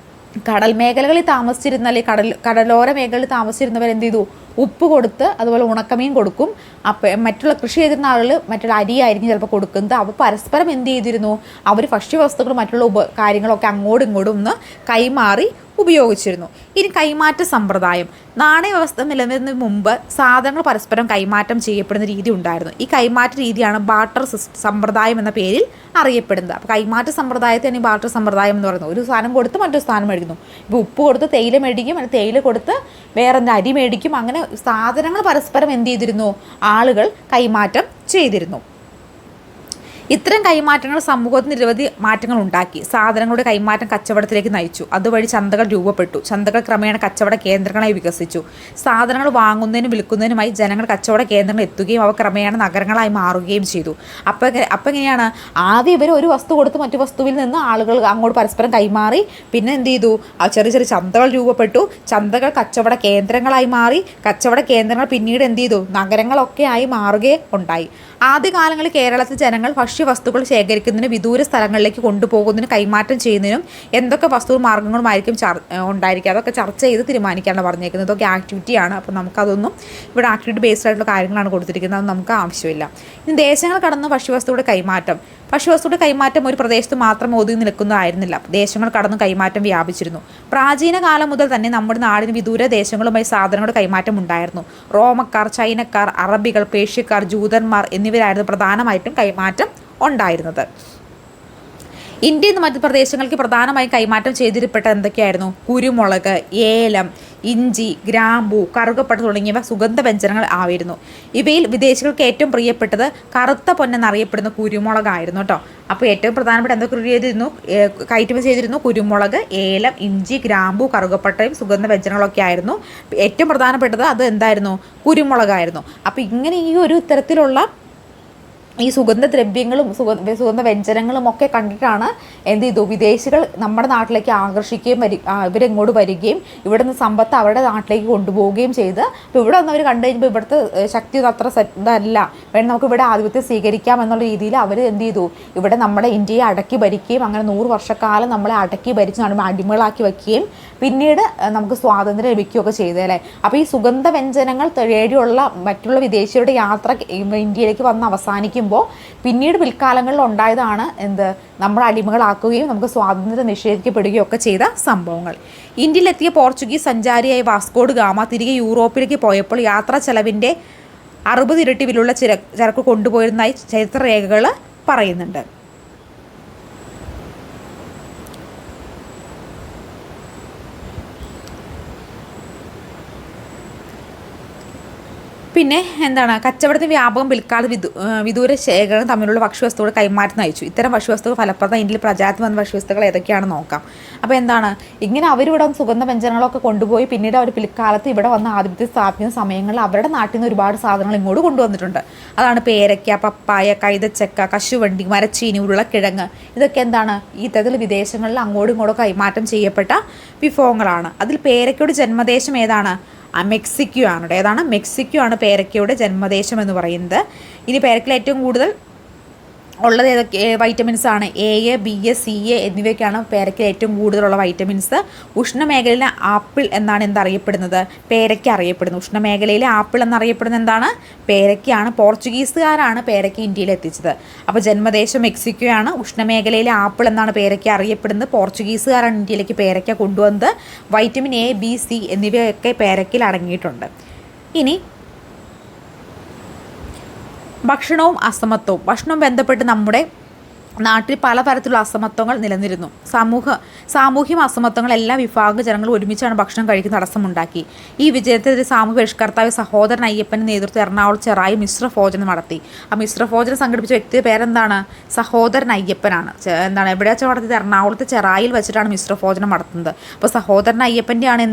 കടൽ മേഖലകളിൽ താമസിച്ചിരുന്ന അല്ലെങ്കിൽ കടലോര മേഖലകളിൽ താമസിച്ചിരുന്നവർ എന്ത് ചെയ്തു? ഉപ്പ് കൊടുത്ത് അതുപോലെ ഉണക്കമീൻ കൊടുക്കും. അപ്പം മറ്റുള്ള കൃഷി ചെയ്തിരുന്ന ആളുകൾ മറ്റുള്ള അരിയായിരിക്കും ചിലപ്പോൾ കൊടുക്കുന്നത്. അപ്പോൾ പരസ്പരം എന്ത് ചെയ്തിരുന്നു? അവർ ഭക്ഷ്യവസ്തുക്കൾ മറ്റുള്ള കാര്യങ്ങളൊക്കെ അങ്ങോട്ടും ഇങ്ങോട്ടും ഒന്ന് കൈമാറി ഉപയോഗിച്ചിരുന്നു. ഇനി കൈമാറ്റ സമ്പ്രദായം. നാണയ വ്യവസ്ഥ നിലനിന്നതിന് മുമ്പ് സാധനങ്ങൾ പരസ്പരം കൈമാറ്റം ചെയ്യപ്പെടുന്ന രീതി ഉണ്ടായിരുന്നു. ഈ കൈമാറ്റ രീതിയാണ് ബാർട്ടർ സമ്പ്രദായം എന്ന പേരിൽ അറിയപ്പെടുന്നത്. അപ്പോൾ കൈമാറ്റ സമ്പ്രദായത്തെയാണ് ഈ ബാർട്ടർ സമ്പ്രദായം എന്ന് പറയുന്നത്. ഒരു സാധനം കൊടുത്ത് മറ്റൊരു സാധനം മേടിക്കുന്നു. ഇപ്പോൾ ഉപ്പ് കൊടുത്ത് തേയില മേടിക്കും, അല്ലെങ്കിൽ തേയില കൊടുത്ത് വേറെ എന്താ അരി മേടിക്കും. അങ്ങനെ സാധനങ്ങൾ പരസ്പരം എന്ത് ചെയ്തിരുന്നു? ആളുകൾ കൈമാറ്റം ചെയ്തിരുന്നു. ഇത്തരം കൈമാറ്റങ്ങൾ സമൂഹത്തിൽ നിരവധി മാറ്റങ്ങൾ ഉണ്ടാക്കി. സാധനങ്ങളുടെ കൈമാറ്റം കച്ചവടത്തിലേക്ക് നയിച്ചു. അതുവഴി ചന്തകൾ രൂപപ്പെട്ടു. ചന്തകൾ ക്രമേണ കച്ചവട കേന്ദ്രങ്ങളായി വികസിച്ചു. സാധനങ്ങൾ വാങ്ങുന്നതിനും വിൽക്കുന്നതിനുമായി ജനങ്ങൾ കച്ചവട കേന്ദ്രങ്ങൾ എത്തുകയും അവ ക്രമേണ നഗരങ്ങളായി മാറുകയും ചെയ്തു. അപ്പോൾ എങ്ങനെയാണ്? ആദ്യം ഇവർ ഒരു വസ്തു കൊടുത്ത് മറ്റു വസ്തുവിൽ നിന്ന് ആളുകൾ അങ്ങോട്ട് പരസ്പരം കൈമാറി. പിന്നെ എന്ത് ചെയ്തു? ചെറിയ ചെറിയ ചന്തകൾ രൂപപ്പെട്ടു. ചന്തകൾ കച്ചവട കേന്ദ്രങ്ങളായി മാറി. കച്ചവട കേന്ദ്രങ്ങൾ പിന്നീട് എന്ത് ചെയ്തു? നഗരങ്ങളൊക്കെ ആയി മാറുകയും ഉണ്ടായി. ആദ്യകാലങ്ങളിൽ കേരളത്തിൽ ജനങ്ങൾ ഭക്ഷ്യവസ്തുക്കൾ ശേഖരിക്കുന്നതിന് വിദൂര സ്ഥലങ്ങളിലേക്ക് കൊണ്ടുപോകുന്നതിന് കൈമാറ്റം ചെയ്യുന്നതിനും എന്തൊക്കെ വസ്തു മാർഗ്ഗങ്ങളുമായിരിക്കും ഉണ്ടായിരിക്കുക അതൊക്കെ ചർച്ച ചെയ്ത് തീരുമാനിക്കാനാണ് പറഞ്ഞേക്കുന്നത്. ഇതൊക്കെ ആക്ടിവിറ്റിയാണ്. അപ്പോൾ നമുക്കതൊന്നും ഇവിടെ ആക്ടിവിറ്റി ബേസ്ഡ് ആയിട്ടുള്ള കാര്യങ്ങളാണ് കൊടുത്തിരിക്കുന്നത്. അത് നമുക്ക് ആവശ്യമില്ല. ഇനി ദേശങ്ങൾ കടന്ന് ഭക്ഷ്യവസ്തുക്കളുടെ കൈമാറ്റം. ഭക്ഷ്യവസ്തുക്കളുടെ കൈമാറ്റം ഒരു പ്രദേശത്ത് മാത്രം ഒതുങ്ങി നിൽക്കുന്നതായിരുന്നില്ല. ദേശങ്ങൾ കടന്ന് കൈമാറ്റം വ്യാപിച്ചിരുന്നു. പ്രാചീന കാലം മുതൽ തന്നെ നമ്മുടെ നാടിന് വിദൂര ദേശങ്ങളുമായി സാധനങ്ങളുടെ കൈമാറ്റം ഉണ്ടായിരുന്നു. റോമക്കാർ, ചൈനക്കാർ, അറബികൾ, പേർഷ്യക്കാർ, ജൂതന്മാർ എന്നിവരായിരുന്നു പ്രധാനമായിട്ടും കൈമാറ്റം ഉണ്ടായിരുന്നത്. ഇന്ത്യയിൽ നിന്ന് മറ്റു പ്രദേശങ്ങൾക്ക് പ്രധാനമായും കൈമാറ്റം ചെയ്തിരിപ്പെട്ട എന്തൊക്കെയായിരുന്നു? കുരുമുളക്, ഏലം, ഇഞ്ചി, ഗ്രാമ്പൂ, കറുകപ്പട്ട തുടങ്ങിയവ സുഗന്ധവ്യഞ്ജനങ്ങൾ ആയിരുന്നു. ഇവയിൽ വിദേശികൾക്ക് ഏറ്റവും പ്രിയപ്പെട്ടത് കറുത്ത പൊന്നെന്നറിയപ്പെടുന്ന കുരുമുളകായിരുന്നു കേട്ടോ. അപ്പോൾ ഏറ്റവും പ്രധാനപ്പെട്ട എന്തൊക്കെ കയറ്റുമതി ചെയ്തിരുന്നു? കുരുമുളക്, ഏലം, ഇഞ്ചി, ഗ്രാമ്പൂ, കറുകപ്പട്ടയും സുഗന്ധവ്യഞ്ജനങ്ങളൊക്കെ ആയിരുന്നു. ഏറ്റവും പ്രധാനപ്പെട്ടത് അത് എന്തായിരുന്നു? കുരുമുളകായിരുന്നു. അപ്പോൾ ഇങ്ങനെ ഈ ഒരു ഇത്തരത്തിലുള്ള ഈ സുഗന്ധദ്രവ്യങ്ങളും സുഗന്ധ വ്യഞ്ജനങ്ങളും ഒക്കെ കണ്ടിട്ടാണ് എന്ത് ചെയ്തു? വിദേശികൾ നമ്മുടെ നാട്ടിലേക്ക് ആകർഷിക്കുകയും ഇവരെങ്ങോട്ട് വരികയും ഇവിടെ നിന്ന് സമ്പത്ത് അവരുടെ നാട്ടിലേക്ക് കൊണ്ടുപോവുകയും ചെയ്ത്. അപ്പോൾ ഇവിടെ വന്നവർ കണ്ടു കഴിഞ്ഞപ്പോൾ ഇവിടുത്തെ ശക്തി അത്ര ഇതല്ല, വേണം നമുക്ക് ഇവിടെ ആധിപത്യം സ്വീകരിക്കാം എന്നുള്ള രീതിയിൽ അവർ എന്ത് ചെയ്തു? ഇവിടെ നമ്മുടെ ഇന്ത്യയെ അടക്കി ഭരിക്കുകയും അങ്ങനെ 100 വർഷക്കാലം നമ്മളെ അടക്കി ഭരിച്ച് അടിമകളാക്കി വയ്ക്കുകയും പിന്നീട് നമുക്ക് സ്വാതന്ത്ര്യം ലഭിക്കുകയൊക്കെ ചെയ്തല്ലേ. അപ്പോൾ ഈ സുഗന്ധ വ്യഞ്ജനങ്ങൾ തേടിയുള്ള മറ്റുള്ള വിദേശികളുടെ യാത്ര ഇന്ത്യയിലേക്ക് വന്ന് അവസാനിക്കുമ്പോൾ വരുമ്പോൾ പിന്നീട് പിൽക്കാലങ്ങളിൽ ഉണ്ടായതാണ് നമ്മൾ അടിമകളാക്കുകയും നമുക്ക് സ്വാതന്ത്ര്യം നിഷേധിക്കപ്പെടുകയും ഒക്കെ ചെയ്ത സംഭവങ്ങൾ. ഇന്ത്യയിലെത്തിയ പോർച്ചുഗീസ് സഞ്ചാരിയായ വാസ്കോഡ് ഗാമ തിരികെ യൂറോപ്പിലേക്ക് പോയപ്പോൾ യാത്രാ ചെലവിൻ്റെ 60 ഇരട്ടി വിലയുള്ള ചരക്ക് കൊണ്ടുപോയിരുന്നതായി ചരിത്രരേഖകൾ പറയുന്നുണ്ട്. പിന്നെ കച്ചവടത്തിന് വ്യാപകം പിൽക്കാലത്ത് വിദൂര ശേഖരണം തമ്മിലുള്ള ഭക്ഷ്യവസ്തുക്കൾ കൈമാറ്റം നയിച്ചു. ഇത്തരം ഭക്ഷ്യവസ്തുക്കൾ ഫലപ്രദം ഇന്ത്യയിൽ പ്രചാരത്തിൽ വന്ന ഭക്ഷ്യവസ്തുക്കൾ ഏതൊക്കെയാണെന്ന് നോക്കാം. അപ്പോൾ ഇങ്ങനെ അവരിവിടെ സുഗന്ധ വ്യഞ്ജനങ്ങളൊക്കെ കൊണ്ടുപോയി പിന്നീട് അവർ പിൽക്കാലത്ത് ഇവിടെ വന്ന് ആധിപത്യം സ്ഥാപിക്കുന്ന സമയങ്ങളിൽ അവരുടെ നാട്ടിൽ നിന്ന് ഒരുപാട് സാധനങ്ങൾ ഇങ്ങോട്ട് കൊണ്ടുവന്നിട്ടുണ്ട്. അതാണ് പേരയ്ക്ക, പപ്പായ, കൈതച്ചക്ക, കശുവണ്ടി, മരച്ചീനി, ഉരുളക്കിഴങ്ങ്. ഇതൊക്കെ ഈ തരത്തിൽ വിദേശങ്ങളിൽ അങ്ങോട്ടും ഇങ്ങോട്ടും കൈമാറ്റം ചെയ്യപ്പെട്ട വിഭവങ്ങളാണ്. അതിൽ പേരയ്ക്കയുടെ ജന്മദേശം ഏതാണ്? മെക്സിക്കോ ആണ്. മെക്സിക്കോ ആണ് പേരയ്ക്കയുടെ ജന്മദേശം എന്ന് പറയുന്നത്. ഇനി പേരയ്ക്കയിൽ ഏറ്റവും കൂടുതൽ ഉള്ളത് ഏതൊക്കെ വൈറ്റമിൻസ് ആണ്? എ, ബി, സി എന്നിവയൊക്കെയാണ് പേരയ്ക്കയിൽ ഏറ്റവും കൂടുതലുള്ള വൈറ്റമിൻസ്. ഉഷ്ണമേഖലയിലെ ആപ്പിൾ എന്നാണ് എന്തറിയപ്പെടുന്നത്? പേരയ്ക്ക അറിയപ്പെടുന്നത്. ഉഷ്ണമേഖലയിലെ ആപ്പിൾ എന്നറിയപ്പെടുന്നത് എന്താണ്? പേരയ്ക്കയാണ്. പോർച്ചുഗീസുകാരാണ് പേരയ്ക്ക ഇന്ത്യയിൽ എത്തിച്ചത്. അപ്പോൾ ജന്മദേശം മെക്സിക്കോ ആണ്. ഉഷ്ണമേഖലയിലെ ആപ്പിൾ എന്നാണ് പേരയ്ക്ക അറിയപ്പെടുന്നത്. പോർച്ചുഗീസുകാരാണ് ഇന്ത്യയിലേക്ക് പേരയ്ക്ക കൊണ്ടുവന്നത്. വൈറ്റമിൻ എ, ബി, സി എന്നിവയൊക്കെ പേരയ്ക്കയിൽ അടങ്ങിയിട്ടുണ്ട്. ഇനി ഭക്ഷണവും അസമത്വവും. ഭക്ഷണം ബന്ധപ്പെട്ട് നമ്മുടെ നാട്ടിൽ പലതരത്തിലുള്ള അസമത്വങ്ങൾ നിലനിരുന്നു. സാമൂഹ്യ അസമത്വങ്ങൾ എല്ലാ വിഭാഗ ജനങ്ങളും ഒരുമിച്ചാണ് ഭക്ഷണം കഴിക്കുന്ന തടസ്സമുണ്ടാക്കി. ഈ വിജയത്തിൽ സാമൂഹ്യ പരിഷ്കർത്താവ് സഹോദരൻ അയ്യപ്പൻ്റെ നേതൃത്വം എറണാകുളം ചെറായി മിശ്രഭോജനം നടത്തി. ആ മിശ്രഭോജനം സംഘടിപ്പിച്ച വ്യക്തിയുടെ പേരെന്താണ്? സഹോദരൻ അയ്യപ്പനാണ്. എവിടെ വെച്ചാൽ നടത്തിയത്? എറണാകുളത്തെ ചെറായിൽ വെച്ചിട്ടാണ് മിശ്രഭോജനം നടത്തുന്നത്. അപ്പോൾ സഹോദരൻ അയ്യപ്പൻ്റെ ആണ്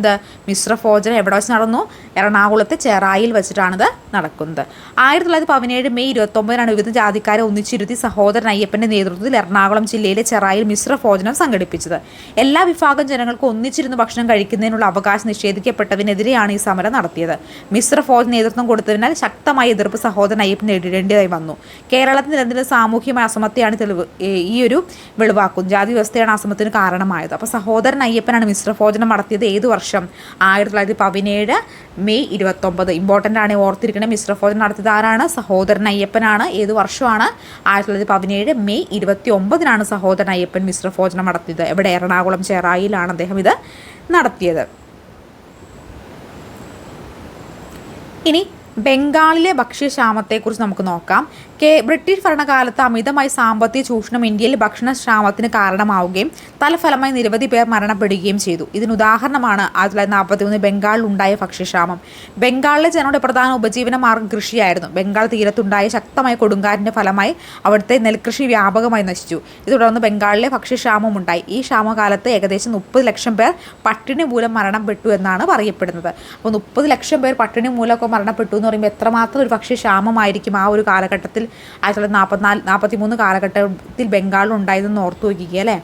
മിശ്രഭോജനം എവിടെ വെച്ച് നടന്നു? എറണാകുളത്തെ ചെറായിൽ വെച്ചിട്ടാണിത് നടക്കുന്നത്. 1917 മെയ് 29 വിവിധ ജാതിക്കാരെ ഒന്നിച്ചിരുത്തി സഹോദരൻ അയ്യപ്പൻ്റെ നേതൃത്വത്തിൽ എറണാകുളം ജില്ലയിലെ ചെറായിൽ മിശ്രഭോജനം സംഘടിപ്പിച്ചത്. എല്ലാ വിഭാഗം ജനങ്ങൾക്ക് ഒന്നിച്ചിരുന്ന് ഭക്ഷണം കഴിക്കുന്നതിനുള്ള അവകാശം നിഷേധിക്കപ്പെട്ടതിനെതിരെയാണ് ഈ സമരം നടത്തിയത്. മിശ്രഭോജന നേതൃത്വം കൊടുത്തതിനാൽ ശക്തമായ എതിർപ്പ് സഹോദരൻ അയ്യപ്പൻ നേരിടേണ്ടതായി വന്നു. കേരളത്തിൽ നിലനിൽക്കുന്ന സാമൂഹ്യമായ അസമത്വമാണ് തെളിവ് ഈ ഒരു വെളിവാക്കും. ജാതി വ്യവസ്ഥയാണ് അസമത്തിന് കാരണമായത്. അപ്പോൾ സഹോദരൻ അയ്യപ്പനാണ് മിശ്രഭോജനം നടത്തിയത്. ഏത് വർഷം? 1917 മെയ് 29. ഇമ്പോർട്ടൻ്റ് ആണ്, ഓർത്തിരിക്കണേ. മിശ്രഭോജനം നടത്തിയത് ആരാണ്? സഹോദരൻ അയ്യപ്പനാണ്. ഏത് വർഷമാണ്? 1917 മെയ് 29 സഹോദരൻ അയ്യപ്പൻ മിശ്രഭോജനം നടത്തിയത്. എവിടെ? എറണാകുളം ചെറായിലാണ് അദ്ദേഹം ഇത് നടത്തിയത്. ഇനി ബംഗാളിലെ ഭക്ഷ്യക്ഷാമത്തെക്കുറിച്ച് നമുക്ക് നോക്കാം. ബ്രിട്ടീഷ് ഭരണകാലത്ത് അമിതമായ സാമ്പത്തിക ചൂഷണം ഇന്ത്യയിൽ ഭക്ഷണക്ഷാമത്തിന് കാരണമാവുകയും തൽഫലമായി നിരവധി പേർ മരണപ്പെടുകയും ചെയ്തു. ഇതിനുദാഹരണമാണ് 1943 ബംഗാളിൽ ഉണ്ടായ ഭക്ഷ്യക്ഷാമം. ബംഗാളിലെ ജനങ്ങളുടെ പ്രധാന ഉപജീവന മാർഗ്ഗം കൃഷിയായിരുന്നു. ബംഗാൾ തീരത്തുണ്ടായ ശക്തമായ കൊടുങ്കാറ്റിൻ്റെ ഫലമായി അവിടുത്തെ നെൽകൃഷി വ്യാപകമായി നശിച്ചു. ഇത് തുടർന്ന് ബംഗാളിലെ ഭക്ഷ്യക്ഷാമം ഉണ്ടായി. ഈ ക്ഷാമകാലത്ത് ഏകദേശം 30 ലക്ഷം പേർ പട്ടിണി മൂലം മരണപ്പെട്ടു എന്നാണ് പറയപ്പെടുന്നത്. അപ്പോൾ 30 ലക്ഷം പേർ പട്ടിണി മൂലമൊക്കെ മരണപ്പെട്ടു എന്ന് പറയുമ്പോൾ എത്രമാത്രം ഒരു ഭക്ഷ്യക്ഷാമമായിരിക്കും ആ ഒരു കാലഘട്ടത്തിൽ 1943 കാലഘട്ടത്തിൽ ബംഗാളിൽ ഉണ്ടായതെന്ന് ഓർത്തു വയ്ക്കുക അല്ലേ.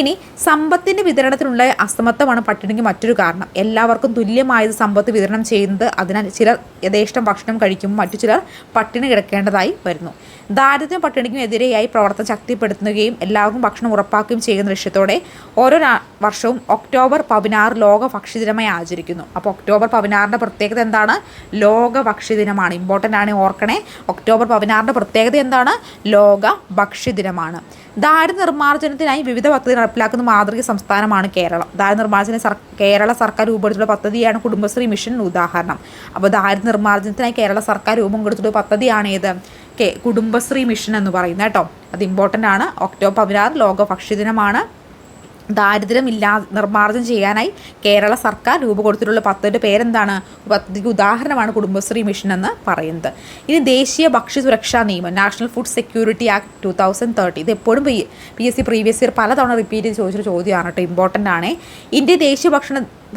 ഇനി സമ്പത്തിൻ്റെ വിതരണത്തിനുള്ള അസമത്വമാണ് പട്ടിണിക്ക് മറ്റൊരു കാരണം. എല്ലാവർക്കും തുല്യമായത് സമ്പത്ത് വിതരണം ചെയ്യുന്നത്. അതിനാൽ ചിലർ യഥേഷ്ടം ഭക്ഷണം കഴിക്കുമ്പോൾ മറ്റു ചിലർ പട്ടിണി കിടക്കേണ്ടതായി വരുന്നു. ദാരിദ്ര്യം പട്ടിണിക്കും എതിരെയായി പ്രവർത്തനം ശക്തിപ്പെടുത്തുകയും എല്ലാവർക്കും ഭക്ഷണം ഉറപ്പാക്കുകയും ചെയ്യുന്ന ലക്ഷ്യത്തോടെ ഓരോ വർഷവും ഒക്ടോബർ 16 ലോക ഭക്ഷ്യദിനമായി ആചരിക്കുന്നു. അപ്പോൾ ഒക്ടോബർ 16 പ്രത്യേകത എന്താണ്? ലോക ഭക്ഷ്യദിനമാണ്. ഇമ്പോർട്ടൻ്റ് ആണ്, ഓർക്കണേ. ഒക്ടോബർ 16 പ്രത്യേകത എന്താണ്? ലോക ഭക്ഷ്യദിനമാണ്. ദാരിദ്ര്യ നിർമ്മാർജ്ജനത്തിനായി വിവിധ പദ്ധതികൾ നടപ്പിലാക്കുന്ന മാതൃക സംസ്ഥാനമാണ് കേരളം. ദാരിദ്ര്യ നിർമ്മാർജ്ജന കേരള സർക്കാർ രൂപപ്പെടുത്തിയുള്ള പദ്ധതിയാണ് കുടുംബശ്രീ മിഷൻ ഉദാഹരണം. അപ്പോൾ ദാരിദ്ര്യ നിർമ്മാർജ്ജനത്തിനായി കേരള സർക്കാർ രൂപം കൊടുത്തിട്ടുള്ള പദ്ധതിയാണ് ഏത്? കുടുംബശ്രീ മിഷൻ എന്ന് പറയുന്നത് കേട്ടോ. അത് ഇമ്പോർട്ടൻ്റ് ആണ്. ഒക്ടോബർ 16 ലോക ഭക്ഷ്യദിനമാണ്. ദാരിദ്ര്യം നിർമ്മാർജ്ജനം ചെയ്യാനായി കേരള സർക്കാർ രൂപം കൊടുത്തിട്ടുള്ള പദ്ധതിയുടെ പേരെന്താണ്? പദ്ധതിക്ക് ഉദാഹരണമാണ് കുടുംബശ്രീ മിഷൻ എന്ന് പറയുന്നത്. ഇനി ദേശീയ ഭക്ഷ്യസുരക്ഷാ നിയമം, നാഷണൽ ഫുഡ് സെക്യൂരിറ്റി ആക്ട് 2030. ഇത് എപ്പോഴും PSC പ്രീവിയസ് ഇയർ പലതവണ റിപ്പീറ്റ് ചെയ്ത് ചോദിച്ചൊരു ചോദ്യമാണ് കേട്ടോ. ഇമ്പോർട്ടൻ്റ് ആണ്. ഇന്ത്യ ദേശീയ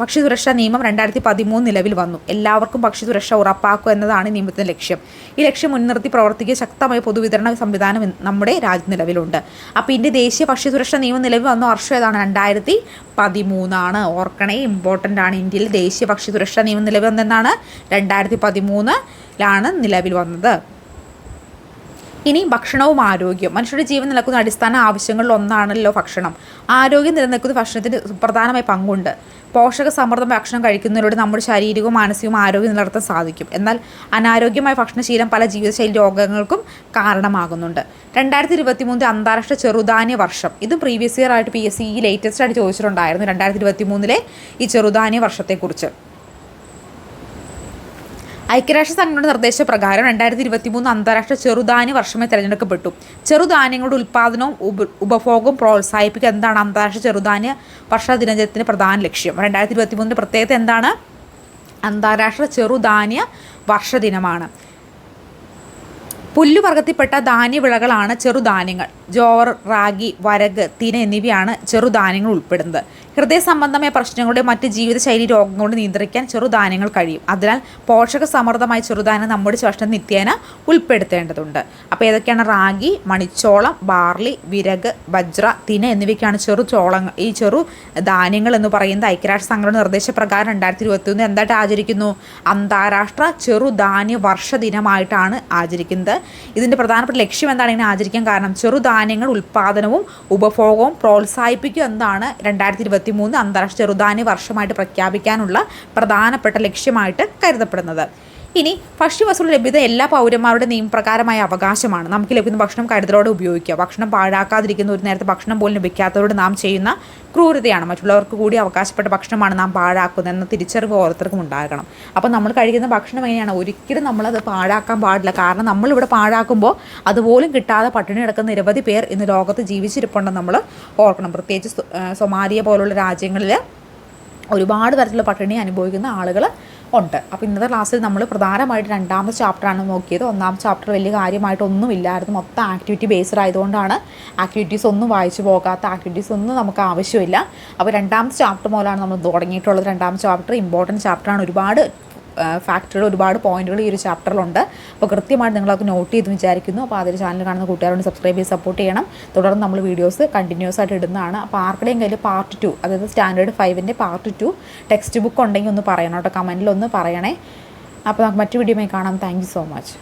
ഭക്ഷ്യസുരക്ഷാ നിയമം 2013 നിലവിൽ വന്നു. എല്ലാവർക്കും ഭക്ഷ്യസുരക്ഷ ഉറപ്പാക്കുക എന്നതാണ് നിയമത്തിൻ്റെ ലക്ഷ്യം. ഈ ലക്ഷ്യം മുൻനിർത്തി പ്രവർത്തിക്കുക ശക്തമായ പൊതുവിതരണ സംവിധാനം നമ്മുടെ രാജ്യത്ത് നിലവിലുണ്ട്. അപ്പോൾ ഇന്ത്യ ദേശീയ ഭക്ഷ്യസുരക്ഷാ നിയമം നിലവിൽ വന്ന വർഷം ഏതാണ്? 2013. ഓർക്കണേ, ഇമ്പോർട്ടൻ്റ് ആണ്. ഇന്ത്യയിൽ ദേശീയ ഭക്ഷ്യസുരക്ഷാ നിയമം നിലവിൽ വന്നതെന്നാണ്? 2013 നിലവിൽ വന്നത്. ഇനി ഭക്ഷണവും ആരോഗ്യം. മനുഷ്യരുടെ ജീവൻ നിലനിൽക്കുന്ന അടിസ്ഥാന ആവശ്യങ്ങളിൽ ഒന്നാണല്ലോ ഭക്ഷണം. ആരോഗ്യം നിലനിൽക്കുന്ന ഭക്ഷണത്തിന് സുപ്രധാനമായ പങ്കുണ്ട്. പോഷക സമൃദ്ധ ഭക്ഷണം കഴിക്കുന്നതിലൂടെ നമ്മുടെ ശാരീരികവും മാനസികവും ആരോഗ്യം നിലനിർത്താൻ സാധിക്കും. എന്നാൽ അനാരോഗ്യമായ ഭക്ഷണശീലം പല ജീവിതശൈലി രോഗങ്ങൾക്കും കാരണമാകുന്നുണ്ട്. 2023 അന്താരാഷ്ട്ര ചെറുധാന്യ വർഷം, ഇതും പ്രീവിയസ് ഇയർ ആയിട്ട് PSC ലേറ്റസ്റ്റ് ആയിട്ട് ചോദിച്ചിട്ടുണ്ടായിരുന്നു 2023 ഈ ചെറുധാന്യ വർഷത്തെക്കുറിച്ച്. ഐക്യരാഷ്ട്ര സംഘടനയുടെ നിർദ്ദേശപ്രകാരം 2023 അന്താരാഷ്ട്ര ചെറുധാന്യ വർഷമായി തിരഞ്ഞെടുക്കപ്പെട്ടു. ചെറുധാന്യങ്ങളുടെ ഉൽപ്പാദനവും ഉപഭോഗവും പ്രോത്സാഹിപ്പിക്കുക എന്താണ് അന്താരാഷ്ട്ര ചെറുധാന്യ വർഷ ദിനത്തിന്റെ പ്രധാന ലക്ഷ്യം. 2023 പ്രത്യേകത എന്താണ്? അന്താരാഷ്ട്ര ചെറുധാന്യ വർഷ ദിനമാണ്. പുല്ലുവർഗത്തിൽപ്പെട്ട ധാന്യവിളകളാണ് ചെറുധാന്യങ്ങൾ. ജോർ, റാഗി, വരക്, തിന എന്നിവയാണ് ചെറുധാന്യങ്ങൾ ഉൾപ്പെടുന്നത്. ഹൃദയ സംബന്ധമായ പ്രശ്നങ്ങളുടെ മറ്റ് ജീവിതശൈലി രോഗങ്ങളുടെ നിയന്ത്രിക്കാൻ ചെറുധാന്യങ്ങൾ കഴിയും. അതിനാൽ പോഷക സമൃദ്ധമായ ചെറുധാന്യം നമ്മുടെ ഭക്ഷണം നിത്യേന ഉൾപ്പെടുത്തേണ്ടതുണ്ട്. അപ്പോൾ ഏതൊക്കെയാണ്? റാഗി, മണിച്ചോളം, ബാർലി, വിരക്, ബജ്ര, തിന എന്നിവയ്ക്കാണ് ഈ ചെറു ധാന്യങ്ങൾ എന്ന് പറയുന്നത്. ഐക്യരാഷ്ട്ര സംഘടന നിർദ്ദേശപ്രകാരം 2023 എന്തായിട്ട് ആചരിക്കുന്നു? അന്താരാഷ്ട്ര ചെറുധാന്യ വർഷ ദിനമായിട്ടാണ് ആചരിക്കുന്നത്. ഇതിൻ്റെ പ്രധാനപ്പെട്ട ലക്ഷ്യം എന്താണ് ഇങ്ങനെ ആചരിക്കാൻ കാരണം? ചെറുധാന്യങ്ങൾ ഉൽപ്പാദനവും ഉപഭോഗവും പ്രോത്സാഹിപ്പിക്കുക എന്നതാണ് 2023 അന്താരാഷ്ട്ര ചെറുധാന്യ വർഷമായിട്ട് പ്രഖ്യാപിക്കാനുള്ള പ്രധാനപ്പെട്ട ലക്ഷ്യമായിട്ട് കരുതപ്പെടുന്നത്. ഇനി ഭക്ഷ്യവസ്തുക്കളുടെ ലഭ്യത എല്ലാ പൗരന്മാരുടെ നിയമപ്രകാരമായ അവകാശമാണ്. നമുക്ക് ലഭിക്കുന്ന ഭക്ഷണം കരുതലോടെ ഉപയോഗിക്കുക. ഭക്ഷണം പാഴാക്കാതിരിക്കുന്ന, ഒരു നേരത്തെ ഭക്ഷണം പോലും ലഭിക്കാത്തവരോട് നാം ചെയ്യുന്ന ക്രൂരതയാണ്. മറ്റുള്ളവർക്ക് കൂടി അവകാശപ്പെട്ട ഭക്ഷണമാണ് നാം പാഴാക്കുന്നത് എന്ന തിരിച്ചറിവ് ഓരോരുത്തർക്കും ഉണ്ടാകണം. അപ്പോൾ നമ്മൾ കഴിക്കുന്ന ഭക്ഷണം എങ്ങനെയാണ്? ഒരിക്കലും നമ്മളത് പാഴാക്കാൻ പാടില്ല. കാരണം നമ്മളിവിടെ പാഴാക്കുമ്പോൾ അതുപോലും കിട്ടാതെ പട്ടിണി കിടക്കുന്ന നിരവധി പേർ ഇന്ന് ലോകത്ത് ജീവിച്ചിരിപ്പുണ്ടെന്ന് നമ്മൾ ഓർക്കണം. പ്രത്യേകിച്ച് സൊമാലിയ പോലുള്ള രാജ്യങ്ങളിൽ ഒരുപാട് തരത്തിലുള്ള പട്ടിണി അനുഭവിക്കുന്ന ആളുകൾ ഉണ്ട്. അപ്പോൾ ഇന്നത്തെ ക്ലാസ്സിൽ നമ്മൾ പ്രധാനമായിട്ട് 2ാമത്തെ ചാപ്റ്ററാണ് നോക്കിയത്. 1ാമത്തെ ചാപ്റ്റർ വലിയ കാര്യമായിട്ടൊന്നുമില്ലായിരുന്നു. മൊത്തം ആക്ടിവിറ്റി ബേസ്ഡ് ആയതുകൊണ്ടാണ് ആക്ടിവിറ്റീസ് ഒന്നും വായിച്ചു പോകാത്ത, ആക്ടിവിറ്റീസ് ഒന്നും നമുക്ക് ആവശ്യമില്ല. അപ്പോൾ 2ാമത്തെ ചാപ്റ്റർ മുതലാണ് നമ്മൾ തുടങ്ങിയിട്ടുള്ളത്. 2ാമത്തെ ചാപ്റ്റർ ഇമ്പോർട്ടൻറ്റ് ചാപ്റ്ററാണ്. ഒരുപാട് ഫാക്റ്റുകൾ, ഒരുപാട് പോയിന്റുകൾ ഈ ഒരു ചാപ്റ്ററിലുണ്ട്. അപ്പോൾ കൃത്യമായിട്ട് നിങ്ങളത് നോട്ട് ചെയ്ത് വിചാരിക്കുന്നു. അപ്പോൾ അതിൽ ചാനൽ കാണുന്ന കൂട്ടുകാരോട് സബ്സ്ക്രൈബ് ചെയ്ത് സപ്പോർട്ട് ചെയ്യണം. തുടർന്ന് നമ്മൾ വീഡിയോസ് കണ്ടിന്യൂസ് ആയിട്ട് ഇടുന്നതാണ്. അപ്പോൾ ആർക്കുടെയും കയ്യിൽ പാർട്ട് 2, അതായത് സ്റ്റാൻഡേർഡ് 5 പാർട്ട് 2 ടെക്സ്റ്റ് ബുക്ക് ഉണ്ടെങ്കിൽ ഒന്ന് പറയണം കേട്ടോ, കമൻറ്റിലൊന്ന് പറയണേ. അപ്പോൾ നമുക്ക് മറ്റു വീഡിയോയുമായി കാണാം. Thank you so much.